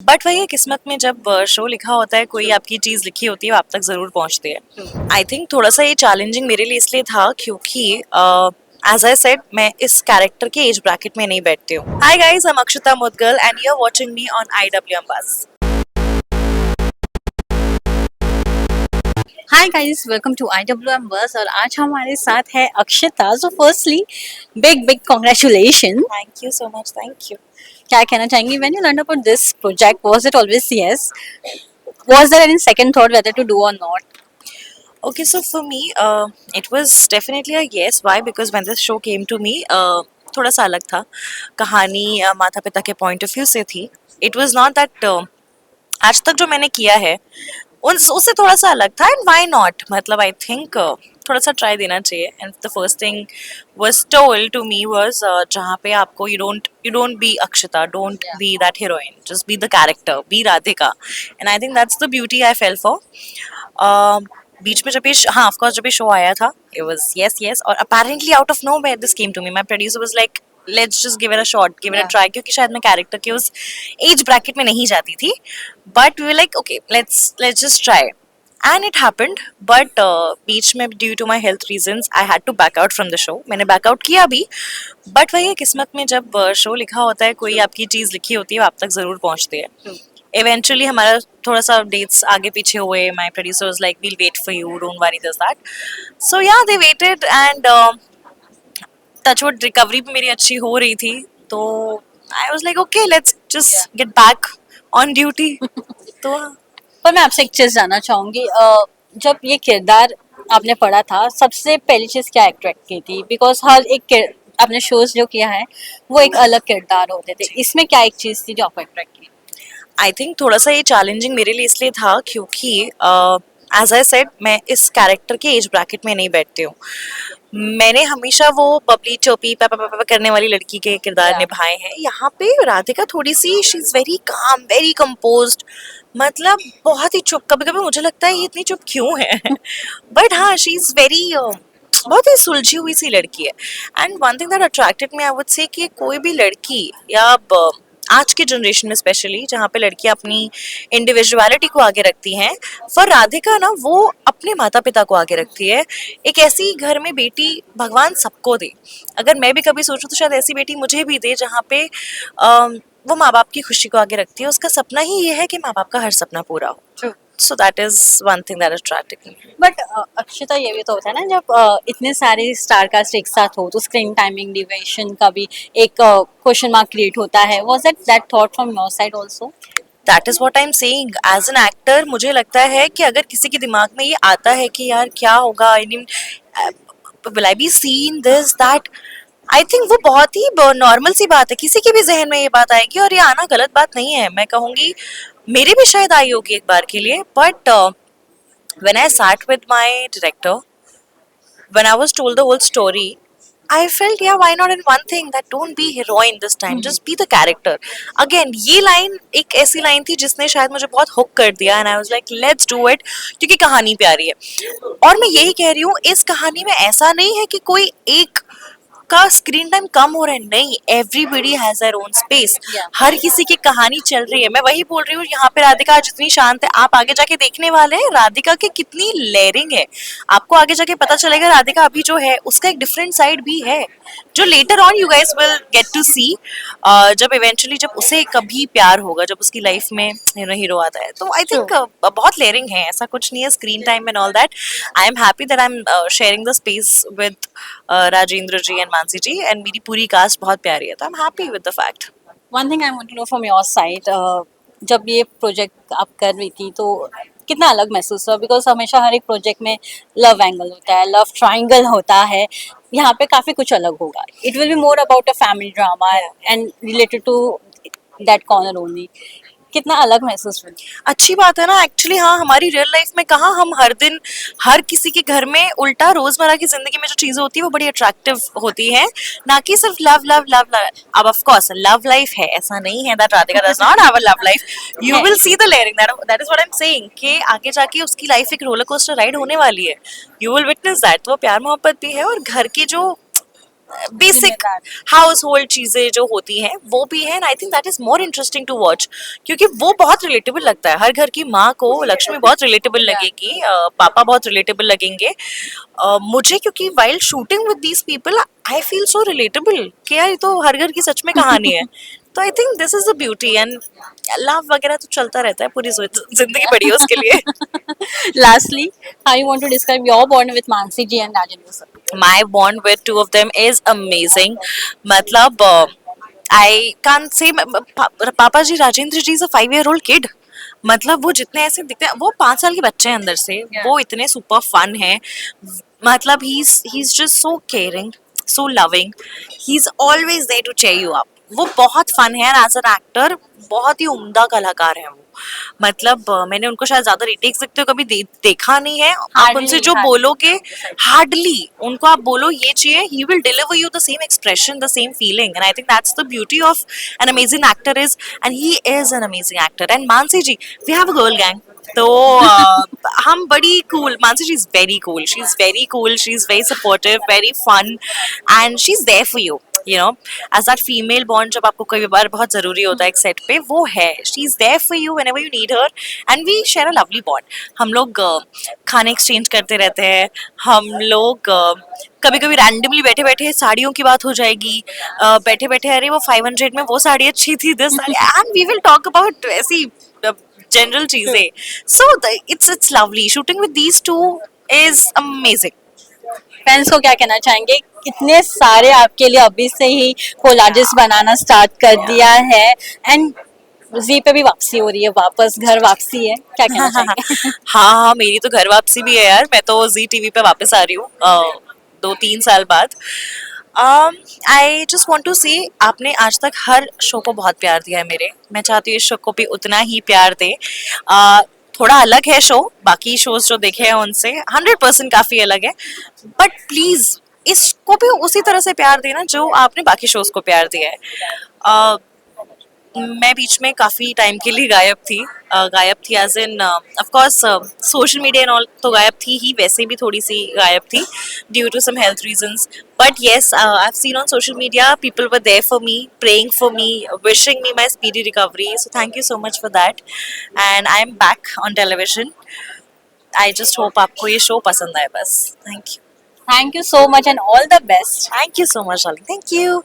But वही है, किस्मत में जब शो लिखा होता है, कोई आपकी चीज लिखी होती है, वो आप तक जरूर पहुंचती है। आई थिंक थोड़ा सा ये चैलेंजिंग मेरे लिए इसलिए था क्योंकि एज आई सेड, मैं इस कैरेक्टर के एज ब्रैकेट में नहीं बैठती हूँ। Hi guys, I am Akshata Mudgal and you are watching me on IWM Buzz. Hi guys, welcome to IWM Buzz. और आज हमारे साथ है Akshata. So firstly big big congratulation. Thank you so much, thank you. क्या कहना चाहेंगी when you learn about this project? Was it always yes? Was there any second thought whether to do or not? Okay, so for me, it was definitely a yes. Why? Because when this show came to me, थोड़ा सा अलग था। कहानी माता पिता के point of view से थी। इट वाज नॉट दैट आज तक जो मैंने किया है उन उससे थोड़ा सा अलग था, एंड व्हाई नॉट, मतलब आई थिंक थोड़ा सा ट्राई देना चाहिए। And the first thing was told to me was, जहाँ पे आपको you don't be Akshata, don't be that heroine, just be the character, be Radhika. And I think that's the beauty I fell for. बीच में जब ये हाँ ऑफ कोर्स जब ये शो आया था, इट वाज यस यस, और apparently out of nowhere this came to me. My producer was like, let's just give it a shot, give it a try, क्योंकि शायद मैं कैरेक्टर के उस एज ब्रैकेट में नहीं जाती थी। But we were like okay, let's just try, and it happened. But बीच में due to my health reasons I had to back out from the show. मैंने बैकआउट किया भी, बट वही है, किस्मत में जब शो लिखा होता है, कोई आपकी चीज लिखी होती है, वो आप तक जरूर पहुंचती है। इवेंचुअली हमारा थोड़ा सा डेट्स आगे पीछे हुए। My producer was like, we'll wait for you, don't worry this that. So yeah, they waited, and touchwood recovery भी मेरी अच्छी हो रही थी, तो I was like okay, let's just get back on duty. तो पर मैं आपसे एक चीज जानना चाहूंगी। जब ये किरदार आपने पढ़ा था, सबसे पहली चीज क्या अट्रैक्ट की थी? बिकॉज हर एक आपने शोज जो किया है वो एक अलग किरदार होते थे, इसमें क्या एक चीज थी जो आपको अट्रैक्ट की? आई थिंक थोड़ा सा ये चैलेंजिंग मेरे लिए इसलिए था क्योंकि एज आई सेड, मैं इस कैरेक्टर के एज ब्रैकेट में नहीं बैठती हूँ। मैंने हमेशा वो बबली चोपी पापा पापा करने वाली लड़की के किरदार निभाए हैं। यहाँ पे राधिका थोड़ी सी, she is very calm, very composed, मतलब बहुत ही चुप। कभी कभी मुझे लगता है ये इतनी चुप क्यों है। बट हाँ, शी इज वेरी बहुत ही सुलझी हुई सी लड़की है। And one thing that attracted me, I would say, कि कोई भी लड़की या आज के जनरेशन में स्पेशली, जहाँ पे लड़कियां अपनी इंडिविजुअलिटी को आगे रखती हैं, फॉर राधिका ना, वो अपने माता पिता को आगे रखती है। एक ऐसी घर में बेटी भगवान सबको दे। अगर मैं भी कभी सोचूं तो शायद ऐसी बेटी मुझे भी दे, जहाँ पे वो माँ बाप की खुशी को आगे रखती है। उसका सपना ही ये है कि माँ बाप का हर सपना पूरा हो। So that is one thing that attracted me. But Akshata, ये भी तो होता है ना, जब इतने सारे स्टार कास्ट एक साथ हो तो स्क्रीन टाइमिंग डिविएशन का भी एक क्वेश्चन मार्क क्रिएट होता है। Was that thought from your side also? That is what I am saying. As an actor मुझे लगता है कि अगर किसी के दिमाग में ये आता है कि यार क्या होगा, I mean will I be seen this that, I think वो बहुत ही नॉर्मल सी बात है। किसी के भी जहन में ये बात आएगी, और ये आना गलत बात नहीं है। मैं कहूँगी मेरी भी शायद आई होगी एक बार के लिए। But when I sat with my director, when I was told the whole story, I felt, yeah, why not in one thing, that don't be heroine this time, just be the character. Again, ये line एक ऐसी line थी जिसने शायद मुझे बहुत hook कर दिया, and I was like, let's do it, क्योंकि कहानी प्यारी है। और मैं यही कह रही हूँ, इस कहानी में ऐसा नहीं है कि कोई एक का स्क्रीन टाइम कम हो रहा है, नहीं, everybody has their own space. हर किसी की कहानी चल रही है। मैं वही बोल रही हूँ, यहाँ पे राधिका जितनी शांत है, आप आगे जाके देखने वाले हैं राधिका की कितनी लेयरिंग है। आपको आगे जाके पता चलेगा राधिका अभी जो है उसका एक डिफरेंट साइड भी है, जो later on you guys will get to see. जब इवेंचुअली जब उसे कभी प्यार होगा, जब उसकी लाइफ में हीरो आता है, तो आई थिंक बहुत लेयरिंग है। ऐसा कुछ नहीं है screen time and all that. I am happy that I am sharing the space with Rajendra ji and Mansi ji, and मेरी पूरी कास्ट बहुत प्यारी है, तो I am happy with the fact. One thing I want to know from your side, जब ये project आप कर रही थी तो कितना अलग महसूस हुआ? बिकॉज हमेशा हर एक प्रोजेक्ट में लव एंगल होता है, लव ट्रायंगल होता है। यहाँ पे काफी कुछ अलग होगा। It will be more about a family drama and related to that corner only. कितना अलग महसूस हुआ? अच्छी बात है ना एक्चुअली। हाँ, हमारी रियल लाइफ में कहाँ हम हर दिन हर किसी के घर में, उल्टा रोजमर्रा की जिंदगी में जो चीजें होती है वो बड़ी अट्रैक्टिव होती है, ना कि सिर्फ लव लव लव लव। अब ऑफ कोर्स लव लाइफ है, ऐसा नहीं है that Radhika does not have a love life. You will see the layering, that is what I am saying, कि आगे जाके उसकी लाइफ एक रोलर कोस्टर राइड होने वाली है। You will witness that. तो प्यार मोहब्बत भी है, और घर की जो बेसिक जिम्मेदार। हाउस होल्ड चीजें जो होती हैं वो भी है, and I think that is more interesting to watch, क्योंकि वो बहुत रिलेटेबल लगता है। हर घर की माँ को लक्ष्मी बहुत रिलेटेबल Yeah. लगेगी, पापा बहुत रिलेटेबल लगेंगे मुझे, क्योंकि while shooting with these people I feel so relatable कि यार ये तो हर घर की सच में कहानी है। तो I think this is the beauty, and love वगैरह तो चलता रहता है, पूरी जिंदगी बड़ी है उसके लिए। Lastly, how you want to describe your bond with Mansi ji and Rajendra sir? My bond with two of them is amazing. मतलब I can't say पापा जी राजेंद्र जी is a 5 year old kid. मतलब वो जितने ऐसे दिखते हैं, वो 5 साल के बच्चे हैं अंदर से, Yeah. वो इतने सुपर फन है। मतलब he is just so caring, so loving, he is always there to cheer you up. वो बहुत फन है, एज एन एक्टर बहुत ही उम्दा कलाकार है वो। मतलब मैंने उनको शायद ज्यादा रीटेक्स देखते हुए कभी देखा नहीं है। आप Hardly, उनसे जो hardly. बोलोगे, हार्डली उनको आप बोलो ये चाहिए, he will deliver you the same expression, the same feeling, and I think that's the beauty of an amazing actor is, and he is an amazing actor. And Mansi ji, we have a girl gang, तो हम बड़ी cool, Mansi ji is very cool, she is very cool, she is very supportive, very fun, and she is there for you know, as that female bond जब आपको कई बार बहुत जरूरी होता है एक सेट पे, वो है, she is there for you whenever you need her, and we share a lovely bond. हम लोग खाने एक्सचेंज करते रहते हैं, हम लोग कभी कभी रैंडमली बैठे बैठे साड़ियों की बात हो जाएगी, बैठे बैठे अरे वो 500 में वो साड़ी अच्छी थी, this sari, and we will talk about ऐसी जनरल चीजें। So it's lovely, shooting with these two is amazing. Fans को क्या कहना चाहेंगे? इतने सारे आपके लिए अभी से ही कोलाजेस बनाना स्टार्ट कर दिया है, एंड जी पे भी वापसी हो रही है, वापस घर वापसी है, क्या कहना चाहेंगे? हाँ हाँ, मेरी तो घर वापसी भी है यार, मैं तो जी टीवी पे वापस आ रही हूँ 2-3 साल बाद। आई जस्ट वॉन्ट टू से, आपने आज तक हर शो को बहुत प्यार दिया है मेरे, मैं चाहती हूँ इस शो को भी उतना ही प्यार दे। थोड़ा अलग है शो, बाकी शोज जो देखे हैं उनसे 100% काफी अलग है, बट प्लीज इसको भी उसी तरह से प्यार देना जो आपने बाकी शोज को प्यार दिया है। मैं बीच में काफी टाइम के लिए गायब थी as in, of course social media and all तो गायब थी ही, वैसे भी थोड़ी सी गायब थी due to some health reasons, but yes I have seen on social media people were there for me, praying for me, wishing me my speedy recovery, so thank you so much for that, and I am back on television. I just hope आपको ये show पसंद आए बस। Thank you. Thank you so much and all the best. Thank you so much, thank you.